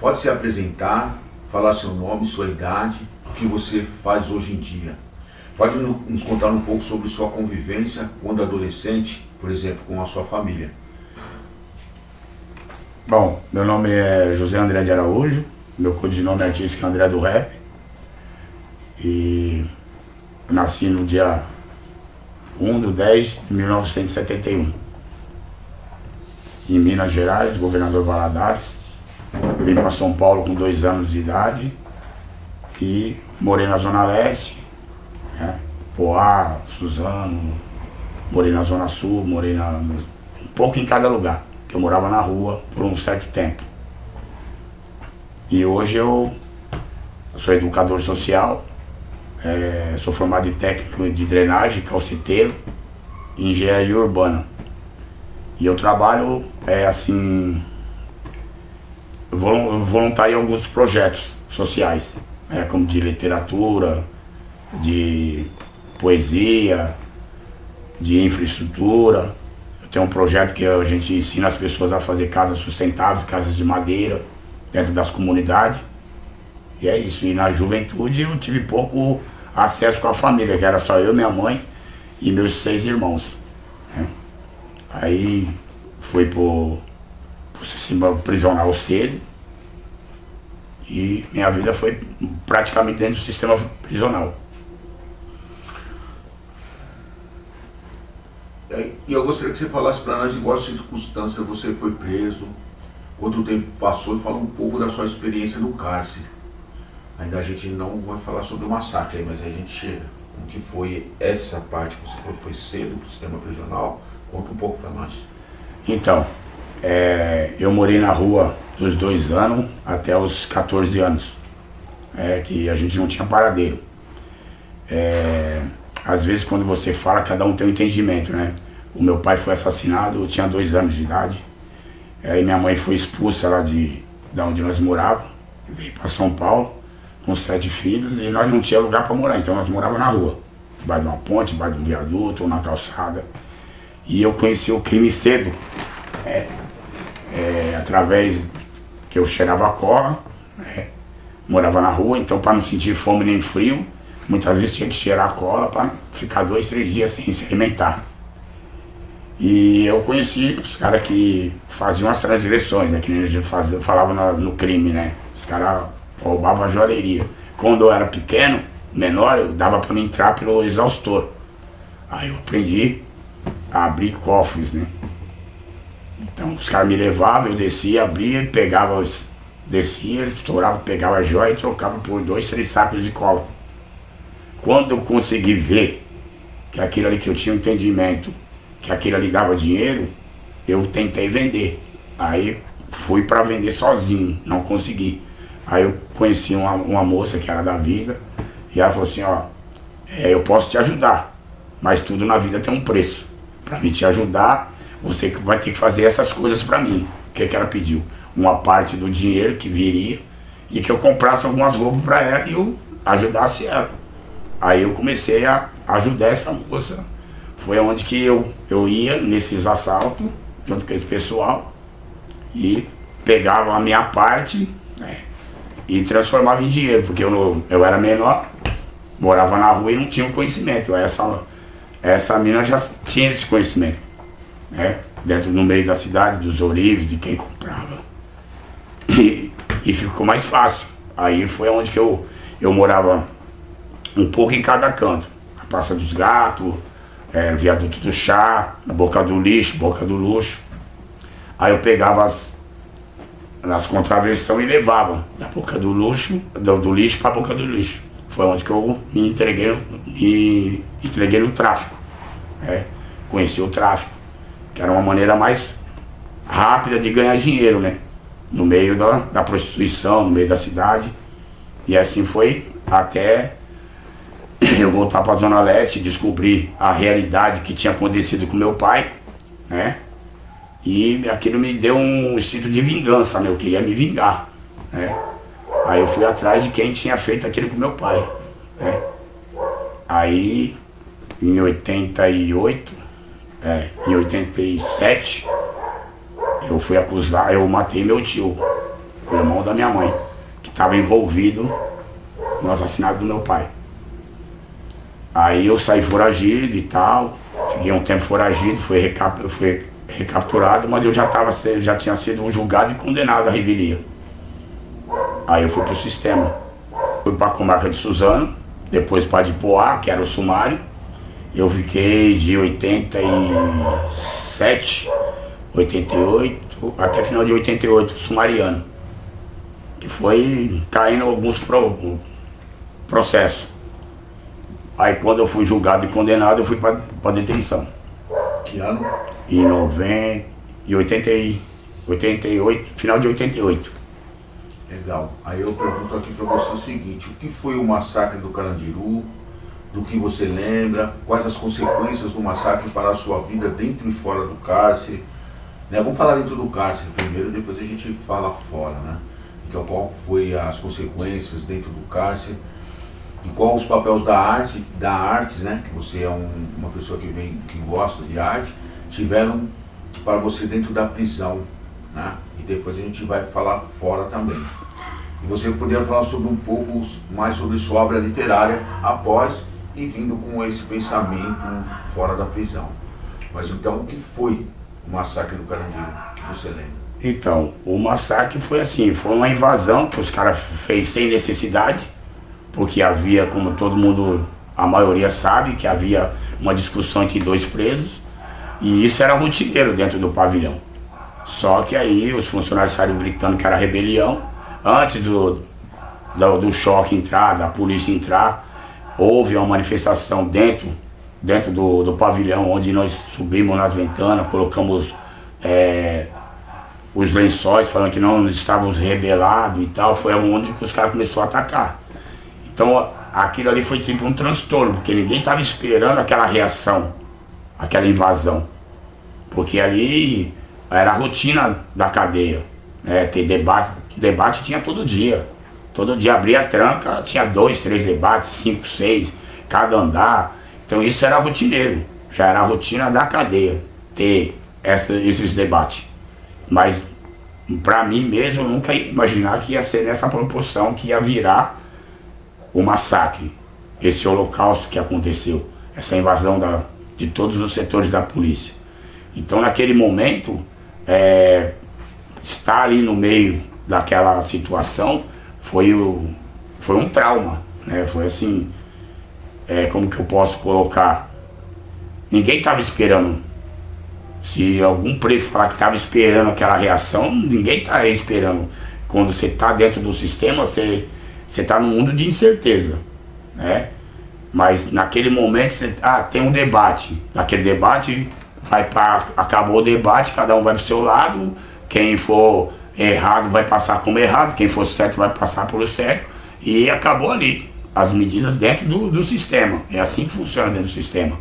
Pode se apresentar, falar seu nome, sua idade, o que você faz hoje em dia. Pode nos contar um pouco sobre sua convivência quando adolescente, por exemplo, com a sua família. Bom, meu nome é José André de Araújo, meu codinome artístico é André do Rap. E eu nasci no dia 1/10/1971, em Minas Gerais, governador Valadares. Eu vim para São Paulo com 2 anos de idade e morei na Zona Leste, né? Poá, Suzano, morei na Zona Sul, morei um pouco em cada lugar, que eu morava na rua por um certo tempo. E hoje eu sou educador social, sou formado em técnico de drenagem, calceteiro e engenharia urbana. E eu trabalho voluntário em alguns projetos sociais, como de literatura, de poesia, de infraestrutura. Eu tenho um projeto que a gente ensina as pessoas a fazer casas sustentáveis, casas de madeira, dentro das comunidades. E é isso. E na juventude eu tive pouco acesso com a família, que era só eu, minha mãe e meus 6 irmãos, né? Aí fui pro sistema prisional cedo e minha vida foi praticamente dentro do sistema prisional. E eu gostaria que você falasse para nós em qual circunstância você foi preso, quanto tempo passou, e fala um pouco da sua experiência no cárcere. Ainda a gente não vai falar sobre o massacre aí, mas aí a gente chega. Como que foi essa parte que você falou que foi cedo do sistema prisional? Conta um pouco para nós. Então, eu morei na rua dos 2 anos até os 14 anos, que a gente não tinha paradeiro. Às vezes quando você fala, cada um tem um entendimento, né? O meu pai foi assassinado, eu tinha 2 anos de idade. Aí minha mãe foi expulsa lá de onde nós morávamos, veio para São Paulo com 7 filhos e nós não tínhamos lugar para morar, então nós morávamos na rua, debaixo de uma ponte, debaixo de um viaduto ou na calçada. E eu conheci o crime cedo, através que eu cheirava cola, morava na rua, então para não sentir fome nem frio, muitas vezes tinha que cheirar a cola para ficar 2, 3 dias sem se alimentar. E eu conheci os caras que faziam as transgressões, né, que a gente falava no crime, né? Os caras roubavam a joalheria. Quando eu era pequeno, menor, dava para mim entrar pelo exaustor. Aí eu aprendi a abrir cofres, né? Então os caras me levavam, eu descia, abria e pegava, descia, estourava, pegava a joia e trocava por 2, 3 sacos de cola. Quando eu consegui ver que aquilo ali, que eu tinha um entendimento, que aquilo ali dava dinheiro, eu tentei vender. Aí fui para vender sozinho, não consegui. Aí eu conheci uma moça que era da vida e ela falou assim, ó, eu posso te ajudar, mas tudo na vida tem um preço. Para mim te ajudar, você vai ter que fazer essas coisas para mim. O que ela pediu? Uma parte do dinheiro que viria e que eu comprasse algumas roupas para ela e eu ajudasse ela. Aí eu comecei a ajudar essa moça. Foi onde que eu ia nesses assaltos, junto com esse pessoal, e pegava a minha parte, né, e transformava em dinheiro, porque eu era menor, morava na rua e não tinha o conhecimento. Essa mina já tinha esse conhecimento, né, dentro no meio da cidade, dos ourives, de quem comprava. E ficou mais fácil. Aí foi onde que eu morava um pouco em cada canto. A Praça dos Gatos, Viaduto do Chá, na Boca do Lixo, Boca do Luxo. Aí eu pegava as contraversões e levava da Boca do Luxo, do lixo para a Boca do Lixo. Foi onde que eu me entreguei no tráfico. Conheci o tráfico, que era uma maneira mais rápida de ganhar dinheiro, né? No meio da prostituição, no meio da cidade. E assim foi até eu voltar para a Zona Leste, descobrir a realidade que tinha acontecido com meu pai, né? E aquilo me deu um instinto de vingança, né? Eu queria me vingar, né? Aí eu fui atrás de quem tinha feito aquilo com meu pai, né? Aí, em 88, em 87, eu fui acusar, eu matei meu tio, o irmão da minha mãe, que estava envolvido no assassinato do meu pai. Aí eu saí foragido e tal, fiquei um tempo foragido, fui recapturado, mas eu já tinha sido julgado e condenado à revelia. Aí eu fui pro sistema. Fui pra comarca de Suzano, depois para Dipoá, que era o sumário. Eu fiquei de 87, 88, até final de 88, sumariano. Que foi caindo alguns processos. Aí quando eu fui julgado e condenado, eu fui para detenção. Que ano? Em 88, final de 88. Legal. Aí eu pergunto aqui para você o seguinte, o que foi o massacre do Carandiru? Do que você lembra? Quais as consequências do massacre para a sua vida dentro e fora do cárcere? Né? Vamos falar dentro do cárcere primeiro, depois a gente fala fora, né? Então qual foi as consequências dentro do cárcere? E qual os papéis da arte, né? Que você é uma pessoa que gosta de arte, tiveram para você dentro da prisão, né? E depois a gente vai falar fora também. E você poderia falar sobre um pouco mais sobre sua obra literária após e vindo com esse pensamento fora da prisão. Mas então o que foi o massacre do Carandiru, que você lembra? Então, o massacre foi assim, foi uma invasão que os caras fez sem necessidade, porque havia, como todo mundo, a maioria sabe, que havia uma discussão entre dois presos, e isso era rotineiro dentro do pavilhão. Só que aí os funcionários saíram gritando que era rebelião. Antes do choque entrar, da polícia entrar, houve uma manifestação dentro do pavilhão, onde nós subimos nas ventanas, colocamos os lençóis, falando que não estávamos rebelados e tal. Foi onde que os caras começaram a atacar. Então aquilo ali foi tipo um transtorno, porque ninguém estava esperando aquela reação, aquela invasão. Porque ali era a rotina da cadeia, né? Ter debate tinha todo dia. Todo dia abria a tranca, tinha 2, 3 debates, 5, 6, cada andar. Então isso era rotineiro, já era a rotina da cadeia, ter esses debates. Mas para mim mesmo, eu nunca ia imaginar que ia ser nessa proporção, que ia virar o massacre, esse holocausto que aconteceu, essa invasão de todos os setores da polícia. Então naquele momento, estar ali no meio daquela situação foi um trauma, né? Foi assim, como que eu posso colocar? Ninguém estava esperando. Se algum preso falar que estava esperando aquela reação, ninguém está esperando. Quando você está dentro do sistema, você está num mundo de incerteza, né? Mas naquele momento, tem um debate. Naquele debate, acabou o debate, cada um vai para o seu lado. Quem for errado vai passar como errado, quem for certo vai passar pelo certo. E acabou ali, as medidas dentro do sistema. É assim que funciona dentro do sistema.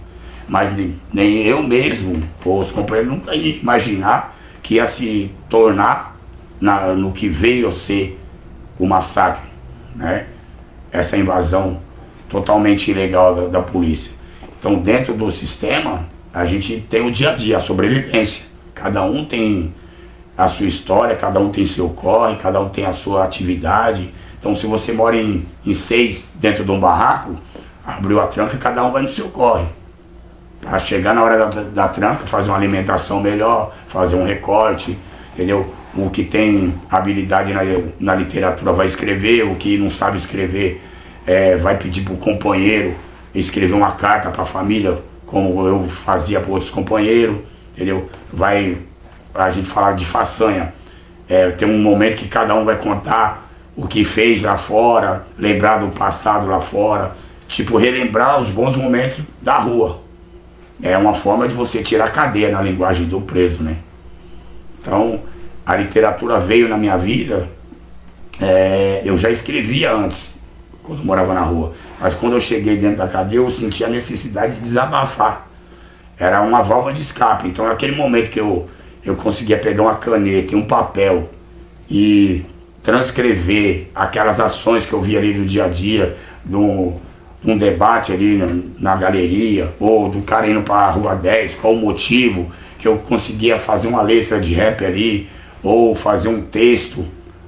Mas nem eu mesmo, ou os companheiros, nunca ia imaginar que ia se tornar no que veio a ser o massacre, né? Essa invasão totalmente ilegal da polícia. Então, dentro do sistema, a gente tem o dia a dia, a sobrevivência. Cada um tem a sua história, cada um tem seu corre, cada um tem a sua atividade. Então, se você mora em 6 dentro de um barraco, abriu a tranca, cada um vai no seu corre. Para chegar na hora da tranca, fazer uma alimentação melhor, fazer um recorte, entendeu? O que tem habilidade na literatura vai escrever, o que não sabe escrever vai pedir para o companheiro escrever uma carta para a família, como eu fazia para outros companheiros, entendeu? A gente falar de façanha, tem um momento que cada um vai contar o que fez lá fora, lembrar do passado lá fora, tipo relembrar os bons momentos da rua. É uma forma de você tirar a cadeia na linguagem do preso, né? Então, a literatura veio na minha vida, eu já escrevia antes, quando eu morava na rua. Mas quando eu cheguei dentro da cadeia, eu senti a necessidade de desabafar. Era uma válvula de escape. Então, naquele momento que eu conseguia pegar uma caneta e um papel e transcrever aquelas ações que eu via ali do dia a dia, um debate ali na galeria, ou do cara indo para a Rua 10, qual o motivo, que eu conseguia fazer uma letra de rap ali, ou fazer um texto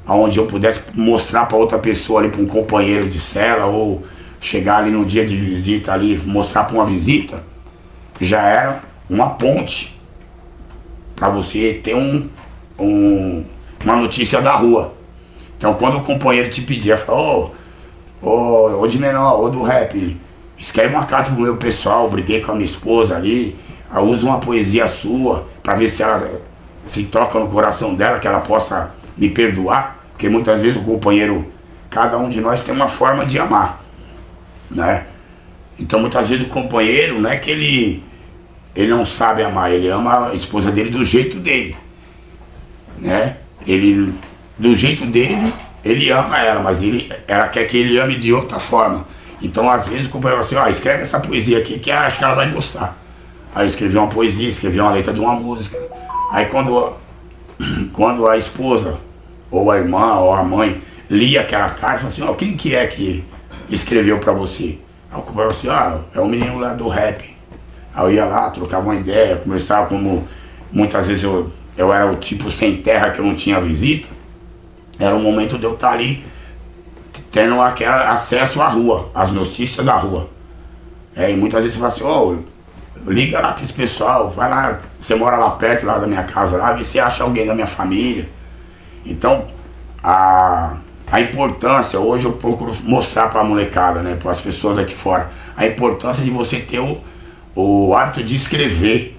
onde eu pudesse mostrar para outra pessoa ali, para um companheiro de cela, ou chegar ali no dia de visita ali, mostrar para uma visita, já era uma ponte para você ter uma notícia da rua. Então quando o companheiro te pedia, falou, ô de menor, ô do rap, escreve uma carta pro meu pessoal, briguei com a minha esposa ali, usa uma poesia sua, para ver se ela se toca no coração dela, que ela possa me perdoar, porque muitas vezes o companheiro, cada um de nós tem uma forma de amar, né? Então muitas vezes o companheiro, não é que ele não sabe amar, ele ama a esposa dele do jeito dele, né? Ele, do jeito dele, ele ama ela, mas ela quer que ele ame de outra forma. Então às vezes o companheiro fala assim, escreve essa poesia aqui que acho que ela vai gostar. Aí eu escrevi uma poesia, escrevi uma letra de uma música. Aí quando a esposa, ou a irmã, ou a mãe, lia aquela carta, falou assim, quem que é que escreveu pra você? Aí o companheiro falou assim, é o menino lá do rap. Aí eu ia lá, trocava uma ideia, conversava, como muitas vezes eu era o tipo sem terra, que eu não tinha visita. Era o momento de eu estar ali, tendo aquele acesso à rua, às notícias da rua. E muitas vezes você fala assim, liga lá para esse pessoal, vai lá, você mora lá perto lá da minha casa, lá, vê se acha alguém da minha família. Então, a importância, hoje eu procuro mostrar para a molecada, né, para as pessoas aqui fora, a importância de você ter o hábito de escrever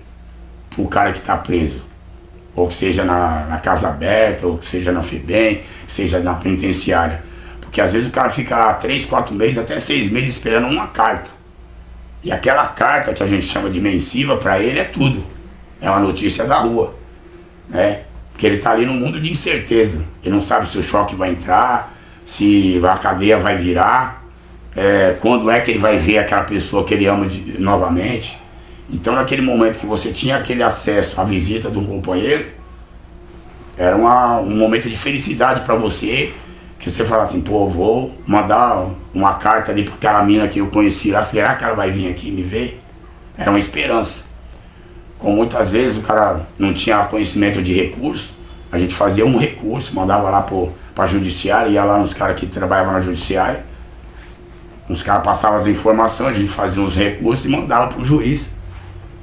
para o cara que está preso. Ou que seja na casa aberta, ou que seja na FEBEM, que seja na penitenciária. Porque às vezes o cara fica lá 3, 4 meses, até 6 meses esperando uma carta. E aquela carta que a gente chama de mensiva, para ele é tudo. É uma notícia da rua, né? Porque ele está ali num mundo de incerteza. Ele não sabe se o choque vai entrar, se a cadeia vai virar, quando é que ele vai ver aquela pessoa que ele ama novamente. Então naquele momento que você tinha aquele acesso à visita do companheiro, era um momento de felicidade para você, que você fala assim, vou mandar uma carta ali para aquela mina que eu conheci lá, será que ela vai vir aqui me ver? Era uma esperança. Como muitas vezes o cara não tinha conhecimento de recurso, a gente fazia um recurso, mandava lá para a judiciária, ia lá nos caras que trabalhavam na judiciária, os caras passavam as informações, a gente fazia uns recursos e mandava para o juiz,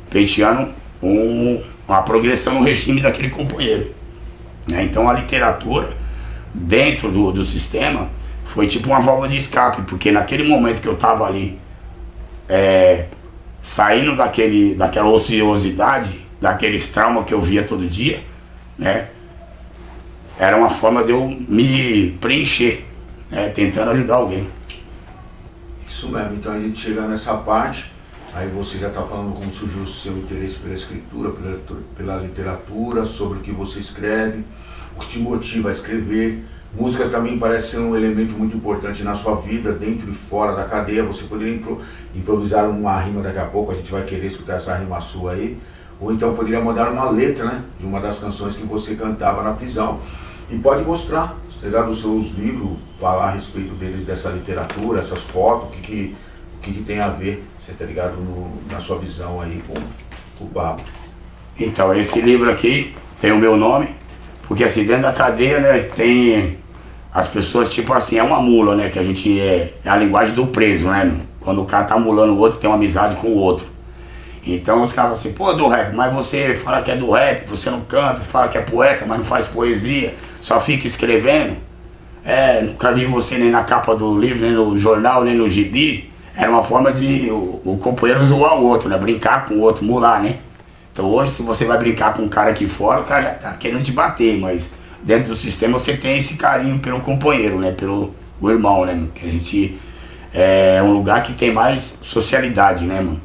pleiteando uma progressão no regime daquele companheiro, né? Então a literatura, dentro do sistema, foi tipo uma válvula de escape, porque naquele momento que eu estava ali, saindo daquela ociosidade, daqueles traumas que eu via todo dia, né? Era uma forma de eu me preencher, né? Tentando ajudar alguém. Isso mesmo, então a gente chega nessa parte, aí você já está falando como surgiu o seu interesse pela escritura, pela literatura, sobre o que você escreve, o que te motiva a escrever. Músicas também parece ser um elemento muito importante na sua vida, dentro e fora da cadeia. Você poderia improvisar uma rima daqui a pouco, a gente vai querer escutar essa rima sua aí, ou então poderia mandar uma letra, né, de uma das canções que você cantava na prisão. E pode mostrar, pegar dos seus livros, falar a respeito deles, dessa literatura, essas fotos, o que tem a ver, você tá ligado, na sua visão aí com o Pablo. Então, esse livro aqui tem o meu nome, porque assim, dentro da cadeia, né, tem as pessoas, tipo assim, é uma mula, né, que a gente é a linguagem do preso, né, quando o cara tá mulando o outro, tem uma amizade com o outro. Então os caras assim, do rap, mas você fala que é do rap, você não canta, fala que é poeta, mas não faz poesia, só fica escrevendo. Nunca vi você nem na capa do livro, nem no jornal, nem no gibi. Era uma forma de o companheiro zoar o outro, né, brincar com o outro, mular, né. Então hoje, se você vai brincar com um cara aqui fora, o cara já tá querendo te bater, mas dentro do sistema você tem esse carinho pelo companheiro, né, pelo irmão, né, que a gente é um lugar que tem mais socialidade, né, mano.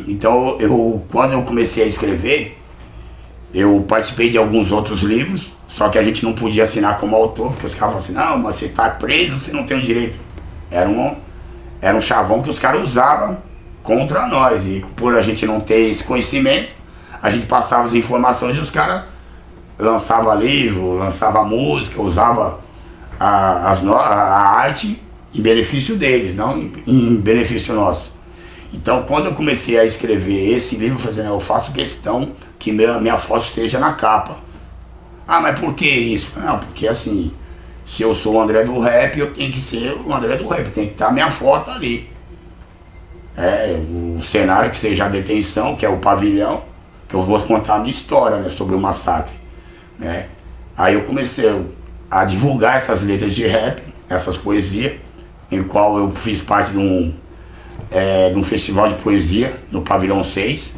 Então quando eu comecei a escrever, eu participei de alguns outros livros, só que a gente não podia assinar como autor, porque os caras falavam assim, não, mas você tá preso, você não tem o direito. Era um chavão que os caras usavam contra nós, e por a gente não ter esse conhecimento, a gente passava as informações e os caras lançavam livro, lançavam música, usava a arte em benefício deles, não em benefício nosso. Então quando eu comecei a escrever esse livro, eu faço questão que minha foto esteja na capa, Ah, mas por que isso? Não, porque assim, se eu sou o André do Rap, eu tenho que ser o André do Rap, tem que estar minha foto ali. O cenário que seja a detenção, que é o pavilhão, que eu vou contar a minha história, né, sobre o massacre, né? Aí eu comecei a divulgar essas letras de rap, essas poesias, em qual eu fiz parte de um festival de poesia no Pavilhão 6,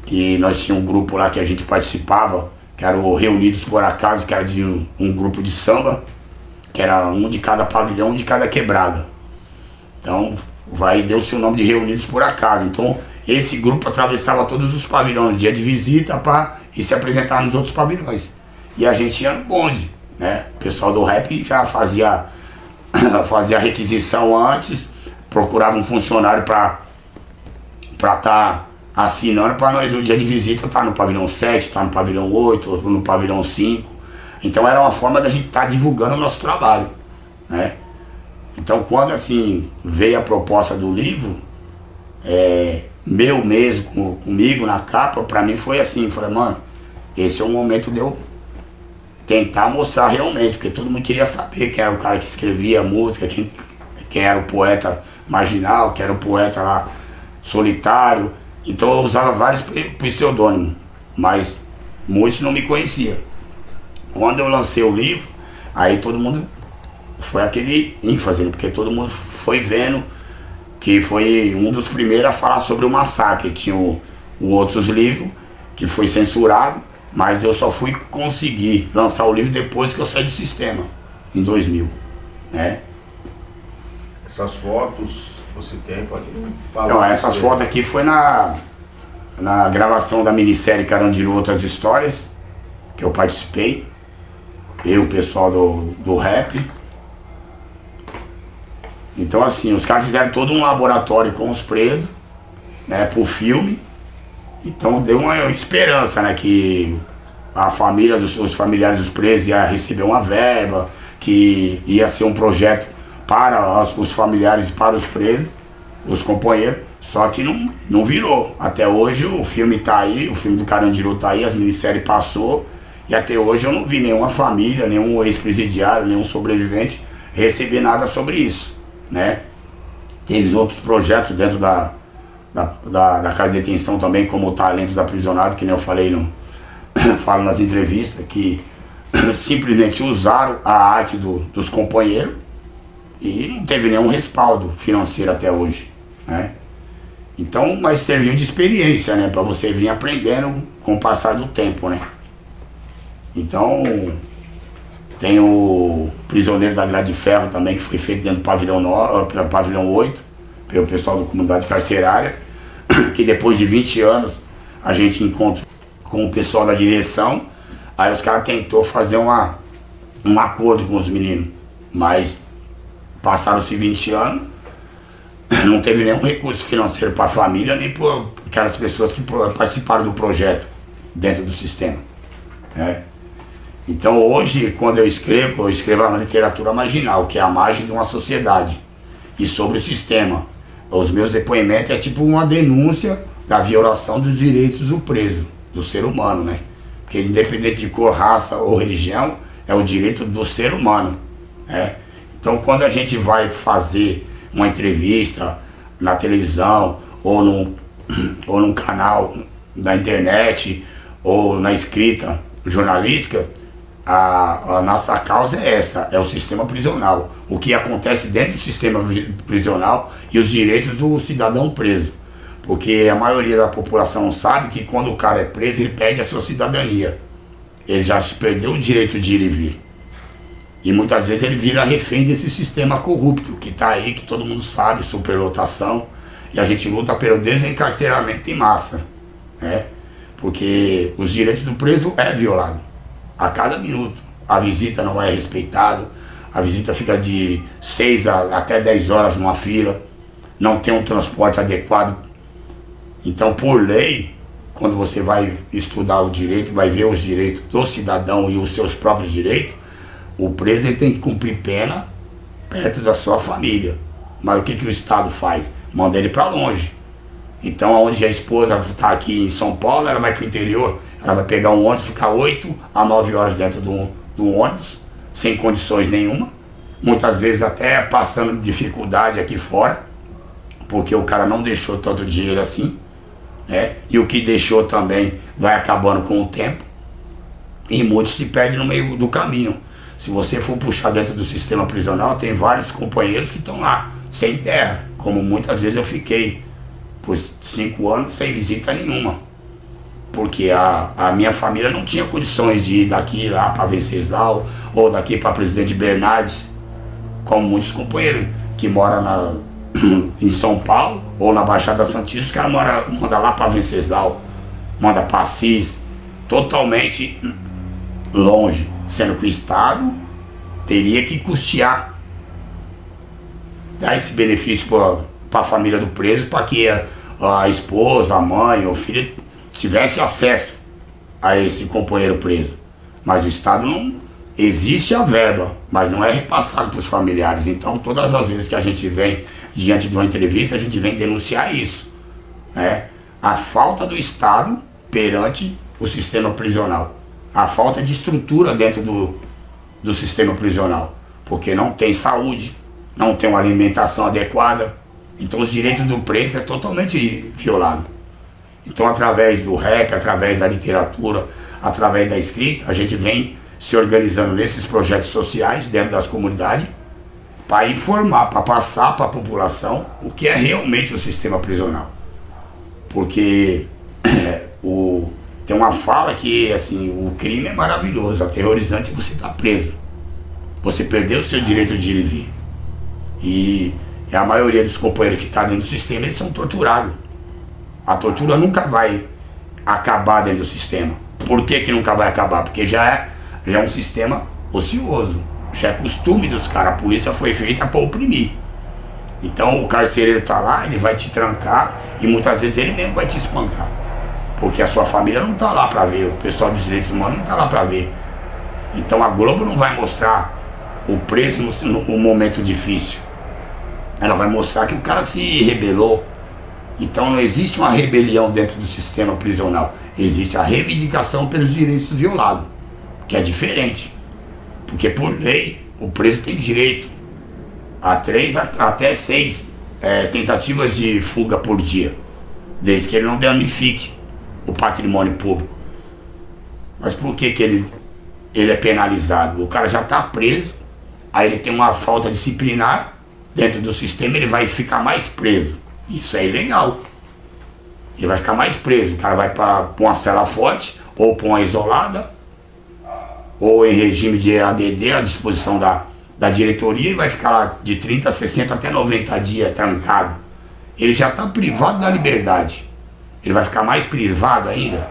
que nós tínhamos um grupo lá que a gente participava, que era o Reunidos por Acaso, que era de um grupo de samba, que era um de cada pavilhão, um de cada quebrada. Então deu-se o nome de Reunidos por Acaso. Então esse grupo atravessava todos os pavilhões, dia de visita, e se apresentava nos outros pavilhões. E a gente ia no bonde, né? O pessoal do rap já fazia a requisição antes, procurava um funcionário para estar assinando para nós no dia de visita estar no pavilhão 7, estar no pavilhão 8, ou no pavilhão 5. Então era uma forma da gente estar divulgando o nosso trabalho, né? Então quando assim veio a proposta do livro, meu mesmo, comigo na capa, para mim foi assim, falei, mano, esse é o momento de eu tentar mostrar realmente, porque todo mundo queria saber quem era o cara que escrevia a música, quem era o poeta marginal, quem era o poeta lá solitário. Então eu usava vários pseudônimos, mas muitos não me conheciam. Quando eu lancei o livro, aí todo mundo foi aquele ênfase, porque todo mundo foi vendo que foi um dos primeiros a falar sobre o massacre. Tinha o outros livros que foi censurado, mas eu só fui conseguir lançar o livro depois que eu saí do sistema, em 2000, né? Essas fotos você tem, pode falar? Então, essas fotos aqui foi na gravação da minissérie Carandiru Outras Histórias, que eu participei, eu, o pessoal do rap. Então assim, os caras fizeram todo um laboratório com os presos, né, pro filme. Então deu uma esperança, né, que a família os familiares dos presos ia receber uma verba, que ia ser um projeto para os familiares e para os presos, os companheiros, só que não virou. Até hoje o filme tá aí, o filme do Carandiru tá aí, as minisséries passou, e até hoje eu não vi nenhuma família, nenhum ex-presidiário, nenhum sobrevivente receber nada sobre isso, né? Teve outros projetos dentro da casa de detenção também, como o Talentos da Aprisionado, que nem eu falei falo nas entrevistas, que simplesmente usaram a arte dos companheiros e não teve nenhum respaldo financeiro até hoje, né? Então, mas serviu de experiência, né, para você vir aprendendo com o passar do tempo, né? Então, tem o Prisioneiro da Grade de Ferro também, que foi feito dentro do pavilhão 8, pelo pessoal da comunidade carcerária, que depois de 20 anos a gente encontra com o pessoal da direção. Aí os caras tentou fazer um acordo com os meninos, mas passaram-se 20 anos, não teve nenhum recurso financeiro para a família, nem para aquelas pessoas que participaram do projeto dentro do sistema, né? Então hoje, quando eu escrevo uma literatura marginal, que é a margem de uma sociedade, e sobre o sistema. Os meus depoimentos é tipo uma denúncia da violação dos direitos do preso, do ser humano, né? Porque independente de cor, raça ou religião, é o direito do ser humano, né? Então quando a gente vai fazer uma entrevista na televisão, ou num canal da internet, ou na escrita jornalística, a nossa causa é essa, é o sistema prisional. O que acontece dentro do sistema prisional e os direitos do cidadão preso. Porque a maioria da população sabe que quando o cara é preso, ele perde a sua cidadania. Ele já perdeu o direito de ir e vir. E muitas vezes ele vira refém desse sistema corrupto que está aí, que todo mundo sabe, superlotação. E a gente luta pelo desencarceramento em massa, né? Porque os direitos do preso é violado a cada minuto. A visita não é respeitada, a visita fica de 6 até 10 horas numa fila, não tem um transporte adequado. Então, por lei, quando você vai estudar o direito, vai ver os direitos do cidadão e os seus próprios direitos, o preso ele tem que cumprir pena perto da sua família. Mas o que o Estado faz? Manda ele para longe. Então, onde a esposa está aqui em São Paulo, ela vai para o interior, ela vai pegar um ônibus, ficar 8 a 9 horas dentro do ônibus, sem condições nenhuma, muitas vezes até passando dificuldade aqui fora, porque o cara não deixou tanto dinheiro assim, né? E o que deixou também vai acabando com o tempo, e muitos se perdem no meio do caminho. Se você for puxar dentro do sistema prisional, tem vários companheiros que estão lá, sem terra, como muitas vezes eu fiquei por 5 anos sem visita nenhuma, porque a minha família não tinha condições de ir daqui lá para Venceslau, ou daqui para Presidente Bernardes, como muitos companheiros que moram em São Paulo ou na Baixada Santista. Os caras mandam lá para Venceslau, manda para Assis, totalmente longe, sendo que o Estado teria que custear, dar esse benefício para a família do preso, para que a esposa, a mãe, o filho tivesse acesso a esse companheiro preso. Mas o Estado não... Existe a verba, mas não é repassado para os familiares. Então, todas as vezes que a gente vem diante de uma entrevista, a gente vem denunciar isso, né? A falta do Estado perante o sistema prisional. A falta de estrutura dentro do sistema prisional. Porque não tem saúde, não tem uma alimentação adequada. Então, os direitos do preso é totalmente violado. Então, através do rap, através da literatura, através da escrita, a gente vem se organizando nesses projetos sociais dentro das comunidades para informar, para passar para a população o que é realmente o sistema prisional. Porque tem uma fala que assim, o crime é maravilhoso, aterrorizante é você estar preso. Você perdeu o seu direito de ir e vir. E a maioria dos companheiros que estão dentro do sistema, eles são torturados. A tortura nunca vai acabar dentro do sistema. Por que nunca vai acabar? Porque já é um sistema ocioso, já é costume dos caras. A polícia foi feita para oprimir. Então o carcereiro tá lá, ele vai te trancar e muitas vezes ele mesmo vai te espancar, porque a sua família não tá lá para ver, o pessoal dos direitos humanos não tá lá para ver. Então a Globo não vai mostrar o preso no momento difícil, ela vai mostrar que o cara se rebelou. Então não existe uma rebelião dentro do sistema prisional, existe a reivindicação pelos direitos violados, que é diferente, porque por lei o preso tem direito a 3 até 6 tentativas de fuga por dia, desde que ele não danifique o patrimônio público. Mas por que ele é penalizado? O cara já está preso, aí ele tem uma falta disciplinar dentro do sistema, ele vai ficar mais preso. Isso é ilegal. Ele vai ficar mais preso. O cara vai para uma cela forte, ou para uma isolada, ou em regime de ADD, à disposição da diretoria, e vai ficar lá de 30, 60 até 90 dias trancado. Ele já está privado da liberdade. Ele vai ficar mais privado ainda.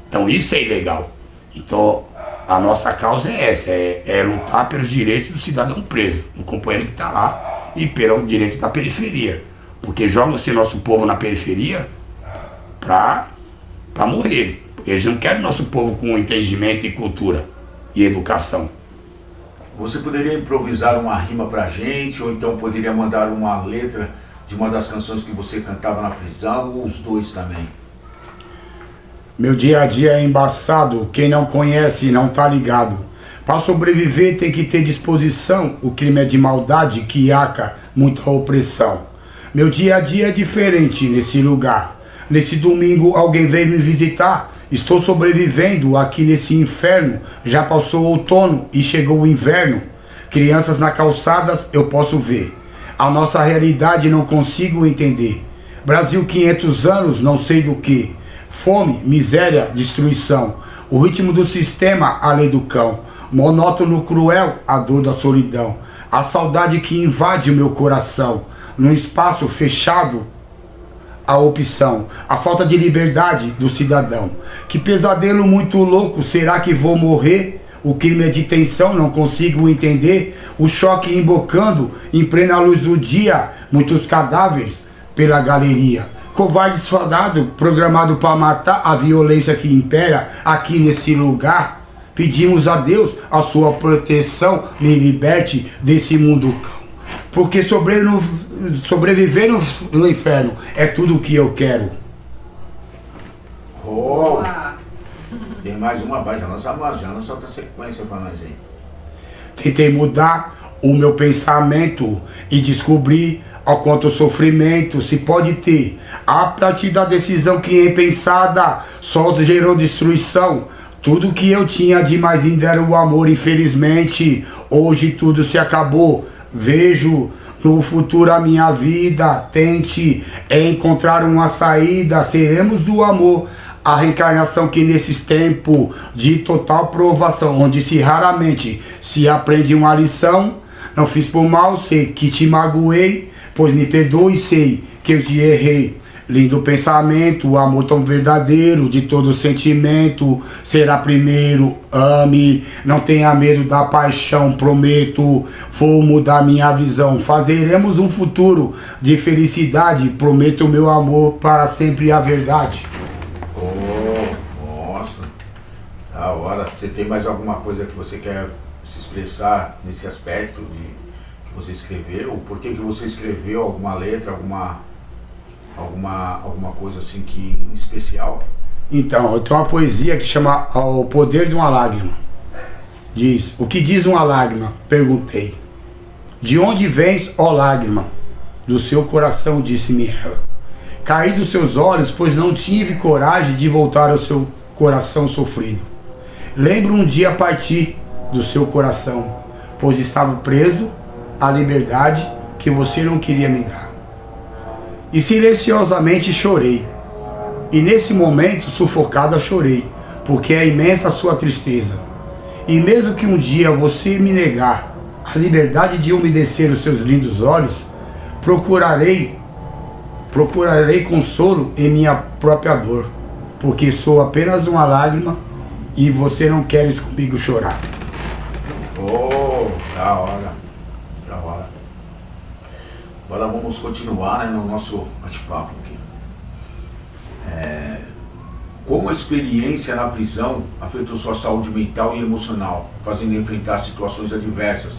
Então isso é ilegal. Então a nossa causa é essa, é lutar pelos direitos do cidadão preso, do companheiro que está lá, e pelo direito da periferia. Porque joga-se nosso povo na periferia para morrer. Porque eles não querem nosso povo com entendimento e cultura e educação. Você poderia improvisar uma rima pra gente, ou então poderia mandar uma letra de uma das canções que você cantava na prisão, ou os dois também? Meu dia a dia é embaçado, quem não conhece não tá ligado. Para sobreviver tem que ter disposição, o crime é de maldade que aca muita opressão. Meu dia a dia é diferente nesse lugar. Nesse domingo alguém veio me visitar. Estou sobrevivendo aqui nesse inferno. Já passou o outono e chegou o inverno. Crianças na calçadas eu posso ver. A nossa realidade não consigo entender. Brasil 500 anos, não sei do que. Fome, miséria, destruição. O ritmo do sistema, a lei do cão. Monótono, cruel, a dor da solidão. A saudade que invade o meu coração. Num espaço fechado, a opção, a falta de liberdade do cidadão. Que pesadelo muito louco, será que vou morrer? O crime é de tensão, não consigo entender. O choque embocando, em plena luz do dia, muitos cadáveres pela galeria. Covarde esfadado, programado para matar, a violência que impera aqui nesse lugar. Pedimos a Deus a sua proteção, me liberte desse mundo cão. Porque sobreviver no inferno é tudo o que eu quero. Oh, tem mais uma, vai, já lança outra sequência pra nós aí. Tentei mudar o meu pensamento e descobrir ao quanto sofrimento se pode ter. A partir da decisão que é pensada só gerou destruição. Tudo que eu tinha de mais lindo era o amor, infelizmente. Hoje tudo se acabou. Vejo no futuro a minha vida. Tente encontrar uma saída. Seremos do amor. A reencarnação que nesses tempos de total provação, onde se raramente se aprende uma lição. Não fiz por mal, sei que te magoei, pois me perdoe, sei que eu te errei. Lindo pensamento, o amor tão verdadeiro, de todo sentimento, será primeiro, ame, não tenha medo da paixão, prometo, vou mudar minha visão, fazeremos um futuro de felicidade, prometo meu amor para sempre a verdade. Oh, nossa, da hora. Você tem mais alguma coisa que você quer se expressar nesse aspecto que você escreveu? Por que você escreveu alguma letra, alguma coisa assim que em especial? Então, eu tenho uma poesia que chama O Poder de uma Lágrima. Diz: o que diz uma lágrima? Perguntei. De onde vens, ó lágrima? Do seu coração, disse-me ela. Caí dos seus olhos, pois não tive coragem de voltar ao seu coração sofrido. Lembro um dia partir do seu coração, pois estava preso à liberdade que você não queria me dar. E silenciosamente chorei. E nesse momento, sufocada, chorei, porque é imensa a sua tristeza. E mesmo que um dia você me negar a liberdade de umedecer os seus lindos olhos, procurarei consolo em minha própria dor, porque sou apenas uma lágrima e você não queres comigo chorar. Oh, da hora, da hora. Agora vamos continuar, né, no nosso bate-papo aqui. Como a experiência na prisão afetou sua saúde mental e emocional, fazendo enfrentar situações adversas?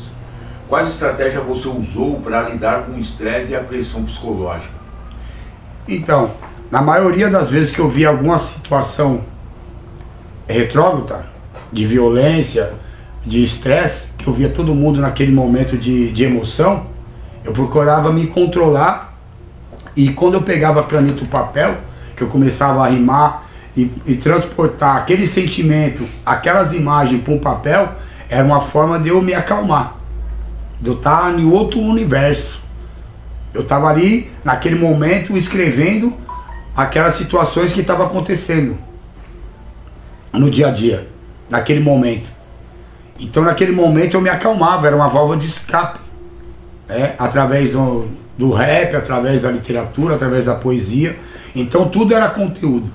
Quais estratégias você usou para lidar com o estresse e a pressão psicológica? Então, na maioria das vezes que eu vi alguma situação retrógrada, de violência, de estresse, que eu via todo mundo naquele momento de emoção, eu procurava me controlar, e quando eu pegava a caneta e o papel, que eu começava a rimar e transportar aquele sentimento, aquelas imagens para um papel, era uma forma de eu me acalmar, de eu estar em outro universo. Eu estava ali, naquele momento, escrevendo aquelas situações que estavam acontecendo no dia a dia, naquele momento. Então, naquele momento, eu me acalmava, era uma válvula de escape, né? Através do rap, através da literatura, através da poesia. Então, tudo era conteúdo,